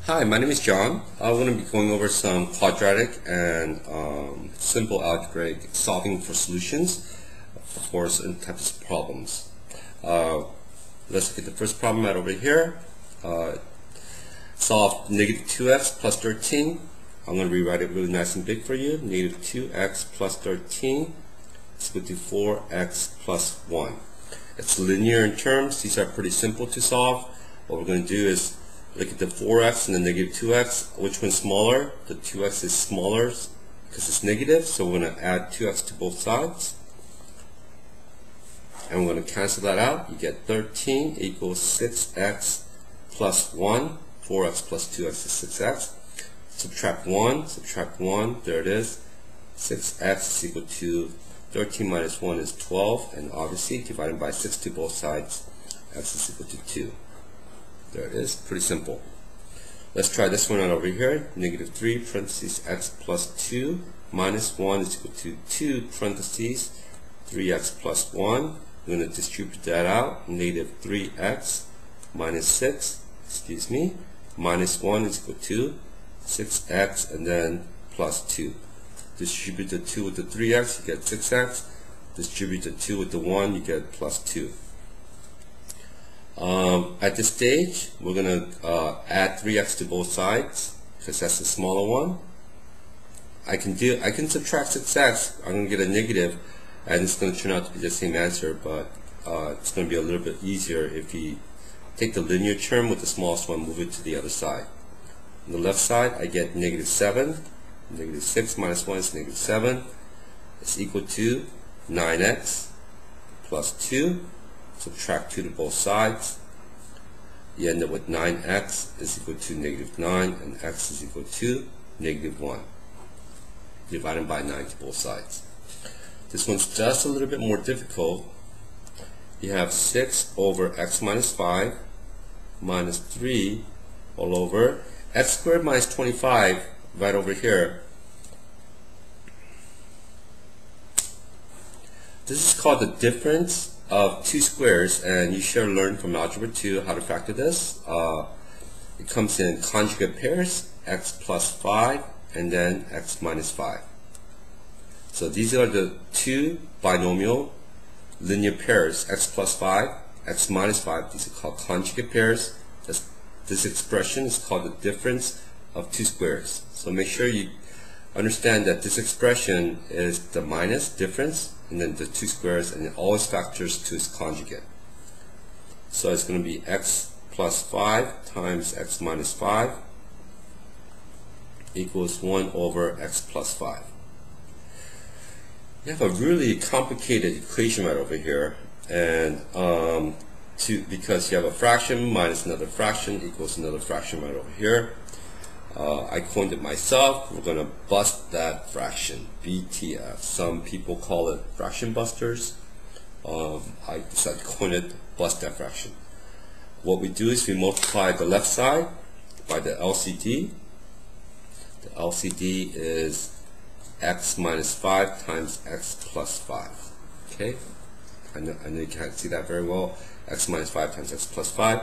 Hi, my name is John. I'm going to be going over some quadratic and simple algebraic solving for solutions for certain types of problems. Let's look at the first problem right over here. Solve negative 2x plus 13. I'm going to rewrite it really nice and big for you. Negative 2x plus 13 is equal to 4x plus 1. It's linear in terms. These are pretty simple to solve. What we're going to do is look at the 4x and the negative 2x. Which one's smaller? The 2x is smaller because it's negative, so we're going to add 2x to both sides. And we're going to cancel that out. You get 13 equals 6x plus 1. 4x plus 2x is 6x. Subtract 1, there it is. 6x is equal to 13 minus 1 is 12, and obviously divided by 6 to both sides, x is equal to 2. There it is, pretty simple. Let's try this one out over here. Negative 3 parentheses x plus 2 minus 1 is equal to 2 parentheses 3x plus 1. We're going to distribute that out. Negative 3x minus 6, minus 1 is equal to 6x and then plus 2. Distribute the 2 with the 3x, you get 6x. Distribute the 2 with the 1, you get plus 2. At this stage, we're going to add 3x to both sides because that's the smaller one. I can subtract 6x. I'm going to get a negative, and it's going to turn out to be the same answer, but it's going to be a little bit easier if you take the linear term with the smallest one, move it to the other side. On the left side, I get negative 7. Negative 6 minus 1 is negative 7. It's equal to 9x plus 2. Subtract 2 to both sides. You end up with 9x is equal to negative 9, and x is equal to negative 1. Divided by 9 to both sides. This one's just a little bit more difficult. You have 6 over x minus 5 minus 3 all over x squared minus 25 right over here. This is called the difference of two squares, and you should learn from Algebra 2 how to factor this. It comes in conjugate pairs, x plus 5 and then x minus 5. So these are the two binomial linear pairs, x plus 5, x minus 5. These are called conjugate pairs. This expression is called the difference of two squares. So make sure you understand that this expression is the minus difference and then the two squares, and it always factors to its conjugate. So it's going to be x plus 5 times x minus 5 equals 1 over x plus 5. You have a really complicated equation right over here, and because you have a fraction minus another fraction equals another fraction right over here. I coined it myself. We're going to bust that fraction, BTF. Some people call it fraction busters. I decided to coin it bust that fraction. What we do is we multiply the left side by the LCD. The LCD is x minus 5 times x plus 5. Okay? I know you can't see that very well. X minus 5 times x plus 5.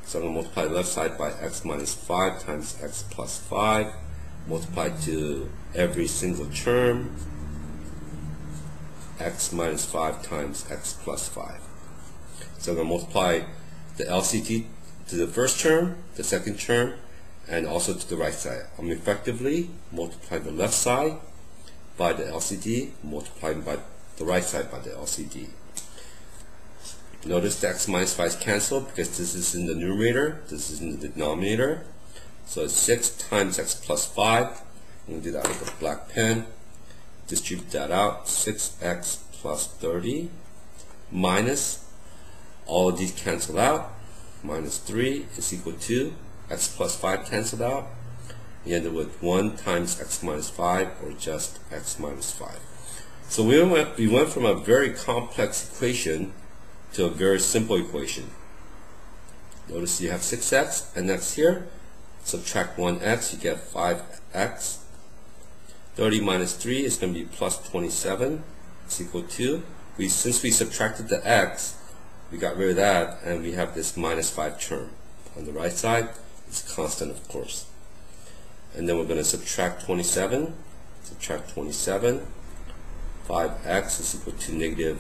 So I'm going to multiply the left side by x minus 5 times x plus 5, multiply to every single term, x minus 5 times x plus 5. So I'm going to multiply the LCD to the first term, the second term, and also to the right side. I'm effectively multiplying the left side by the LCD, multiplying by the right side by the LCD. Notice the x minus 5 is cancelled because this is in the numerator, this is in the denominator. So it's 6 times x plus 5. I'm going to do that with a black pen. Distribute that out. 6x plus 30 minus, all of these cancel out. Minus 3 is equal to x plus 5 cancelled out. You end up with 1 times x minus 5, or just x minus 5. So we went from a very complex equation to a very simple equation. Notice you have 6x and x here. Subtract 1x, you get 5x. 30 minus 3 is going to be plus 27. It's equal to, since we subtracted the x, we got rid of that, and we have this minus 5 term. On the right side, It's constant, of course. And then we're going to subtract 27. Subtract 27. 5x is equal to negative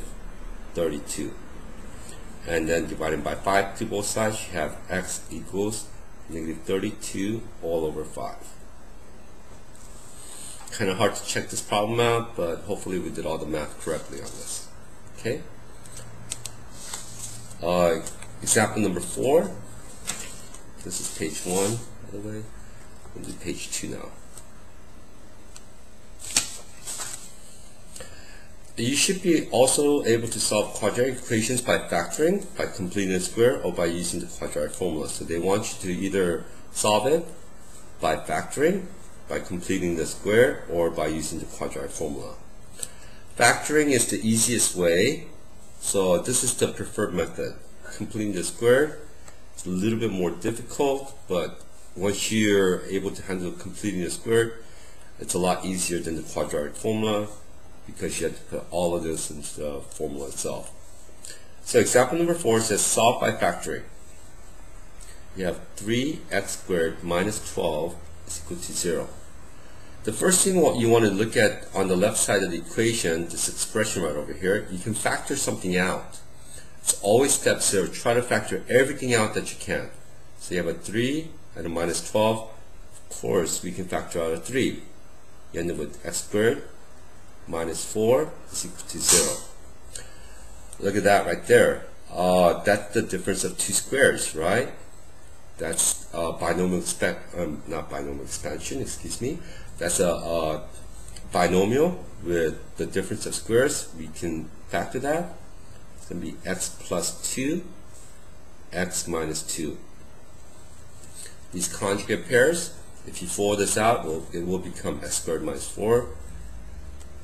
32. And then dividing by 5 to both sides, you have x equals negative 32 all over 5. Kind of hard to check this problem out, but hopefully we did all the math correctly on this. Okay. Example number 4. This is page 1, by the way. We'll do page 2 now. You should be also able to solve quadratic equations by factoring, by completing a square, or by using the quadratic formula. So they want you to either solve it by factoring, by completing the square, or by using the quadratic formula. Factoring is the easiest way, so this is the preferred method. Completing the square is a little bit more difficult, but once you're able to handle completing the square, it's a lot easier than the quadratic formula, because you have to put all of this into the formula itself. So example number 4 says solve by factoring. You have 3x squared minus 12 is equal to 0. The first thing what you want to look at on the left side of the equation, this expression right over here, you can factor something out. It's always step 0. Try to factor everything out that you can. So you have a 3 and a minus 12. Of course, we can factor out a 3. You end up with x squared minus 4 is equal to 0. Look at that right there. That's the difference of two squares, right? That's not binomial expansion, excuse me. That's a binomial with the difference of squares. We can factor that. It's going to be x plus 2, x minus 2. These conjugate pairs, if you follow this out, it will become x squared minus 4.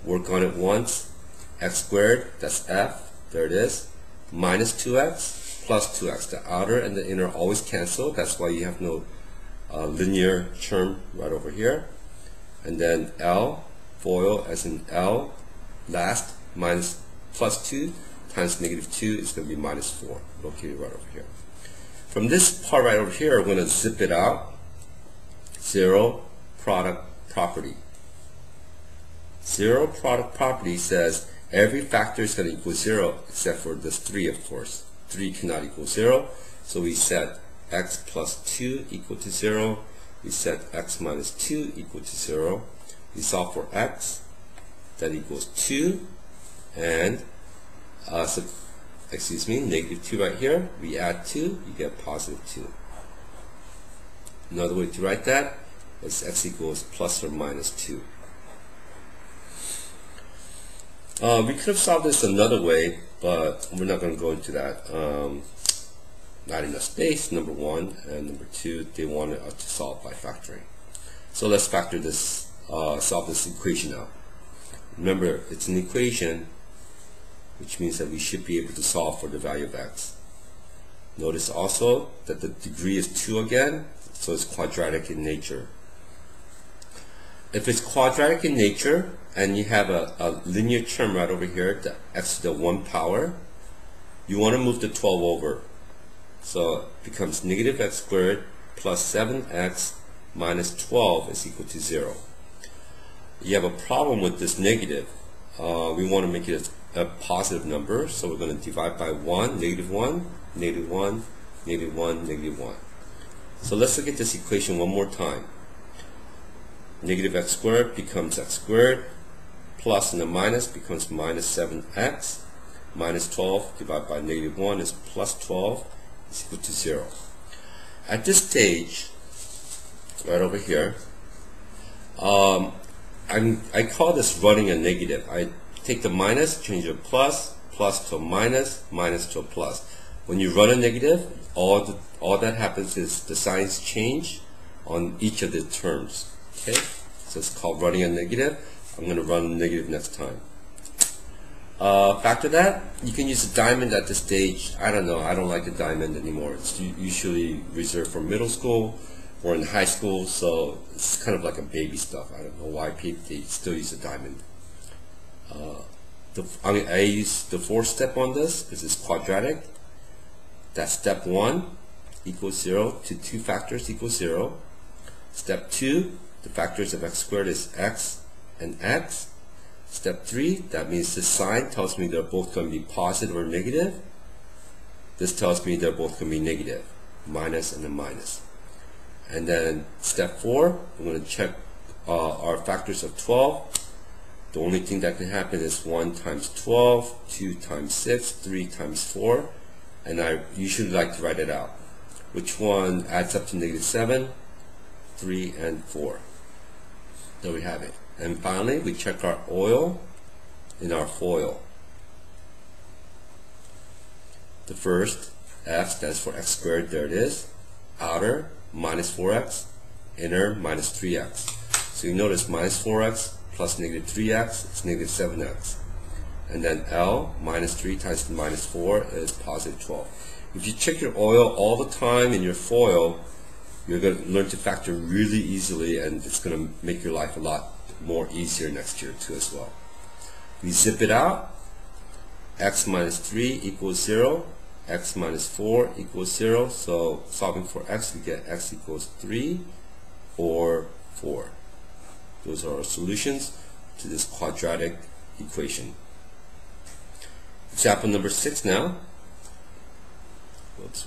Work on it once. X squared, that's f, there it is, minus 2x plus 2x. The outer and the inner always cancel. That's why you have no linear term right over here. And then L, FOIL as in L, last, minus plus 2 times negative 2 is going to be minus 4, located right over here. From this part right over here, we're going to zip it out. 0 product property. 0 product property says every factor is going to equal 0 except for this 3, of course. 3 cannot equal 0, so we set x plus 2 equal to 0. We set x minus 2 equal to 0. We solve for x, that equals 2, and negative 2 right here. We add 2, you get positive 2. Another way to write that is x equals plus or minus 2. We could have solved this another way, but we're not going to go into that. Not enough space, number 1, and number 2, they wanted us to solve by factoring. So let's factor this, solve this equation out. Remember, it's an equation, which means that we should be able to solve for the value of x. Notice also that the degree is 2 again, so it's quadratic in nature. If it's quadratic in nature, and you have a linear term right over here, the x to the 1 power, you want to move the 12 over. So it becomes negative x squared plus 7x minus 12 is equal to 0. You have a problem with this negative. We want to make it a positive number, so we're going to divide by 1, negative 1, negative 1, negative 1, negative 1. So let's look at this equation one more time. Negative x squared becomes x squared, plus and the minus becomes minus 7x, minus 12 divided by negative 1 is plus 12 is equal to 0. At this stage, right over here, I call this running a negative. I take the minus, change it to plus, plus to a minus, minus to a plus. When you run a negative, all that happens is the signs change on each of the terms. Okay, so it's called running a negative. I'm going to run negative next time. Factor that, you can use a diamond at this stage. I don't know, I don't like the diamond anymore. It's usually reserved for middle school or in high school, so it's kind of like a baby stuff. I don't know why they still use a diamond. I use the 4th step on this because it's quadratic. That's step 1. equals 0 to 2 factors equals 0. Step 2, the factors of x squared is x and x. Step 3, that means the sign tells me they're both going to be positive or negative. This tells me they're both going to be negative, minus and a minus. And then step 4, I'm going to check our factors of 12. The only thing that can happen is 1 times 12, 2 times 6, 3 times 4, and I usually like to write it out. Which one adds up to negative 7? 3 and 4. There we have it. And finally, we check our oil in our foil. The first, F, stands for x squared, there it is. Outer, minus 4x, inner, minus 3x. So you notice minus 4x plus negative 3x is negative 7x. And then L, minus 3 times minus 4 is positive 12. If you check your oil all the time in your foil, you're going to learn to factor really easily, and it's going to make your life a lot more easier next year too as well. We zip it out. X minus 3 equals 0. X minus 4 equals 0. So solving for x, we get x equals 3 or 4. Those are our solutions to this quadratic equation. Example number 6 now. Whoops.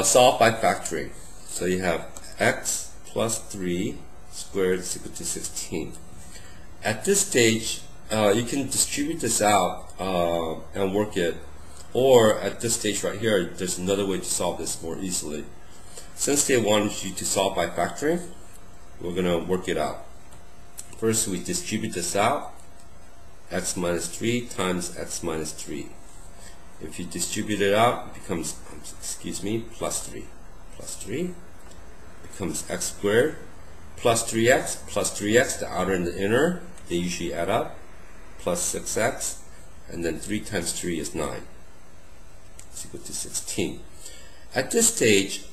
Solve by factoring. So you have x plus 3 squared is equal to 16. At this stage, you can distribute this out and work it, or at this stage right here, there's another way to solve this more easily. Since they wanted you to solve by factoring, we're going to work it out. First, we distribute this out. X minus 3 times x minus 3. If you distribute it out, it becomes, plus 3. Plus 3 becomes x squared plus 3x, the outer and the inner, they usually add up, plus 6x, and then 3 times 3 is 9. It's equal to 16. At this stage,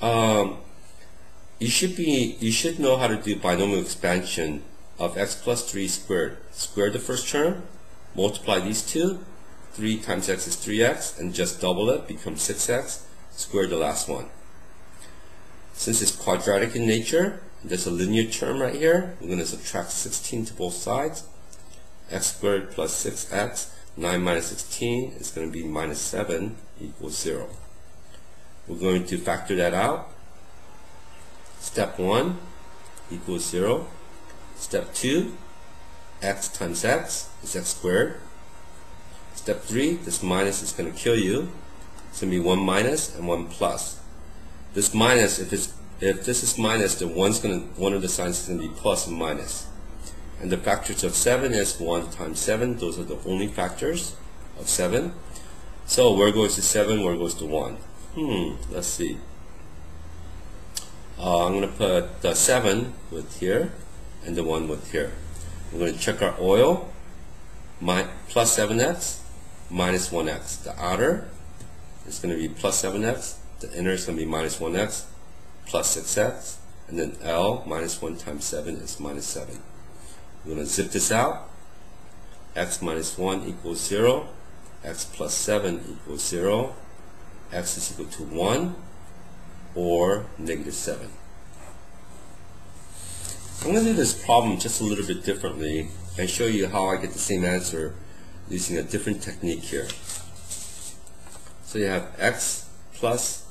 you should know how to do binomial expansion of x plus 3 squared. Square the first term, multiply these two, 3 times x is 3x, and just double it, becomes 6x, square the last one. Since it's quadratic in nature, there's a linear term right here, we're going to subtract 16 to both sides. X squared plus 6x, 9 minus 16 is going to be minus 7 equals 0. We're going to factor that out. Step 1 equals 0. Step 2, x times x is x squared. Step 3, this minus is going to kill you. It's going to be 1 minus and 1 plus. This minus, if this is minus, then one of the signs is going to be plus and minus. And the factors of 7 is 1 times 7. Those are the only factors of 7. So where goes to 7? Where goes to 1? Let's see. I'm going to put the 7 with here and the 1 with here. We're going to check our oil. Plus 7x minus 1x. The outer is going to be plus 7x. The inner is going to be minus 1x plus 6x. And then L minus 1 times 7 is minus 7. We're going to zip this out. X minus 1 equals 0. X plus 7 equals 0. X is equal to 1 or negative 7. I'm going to do this problem just a little bit differently and show you how I get the same answer using a different technique here. So you have x plus